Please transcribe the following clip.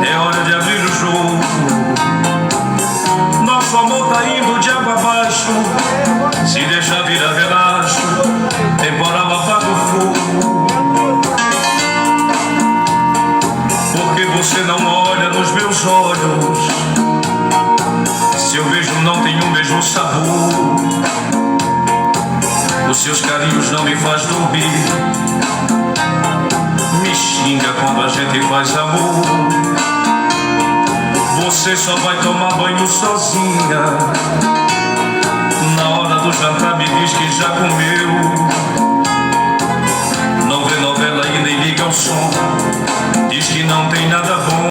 é hora de abrir o jogo. Nosso amor tá indo de água abaixo. Se deixar virar velasco, temporal apaga o fogo. Porque você não olha nos meus olhos. Se eu vejo não tem o mesmo sabor. Os seus carinhos não me faz dormir. Me xinga quando a gente faz amor. Você só vai tomar banho sozinha. Na hora do jantar me diz que já comeu. Não vê novela e nem liga o som. Diz que não tem nada bom.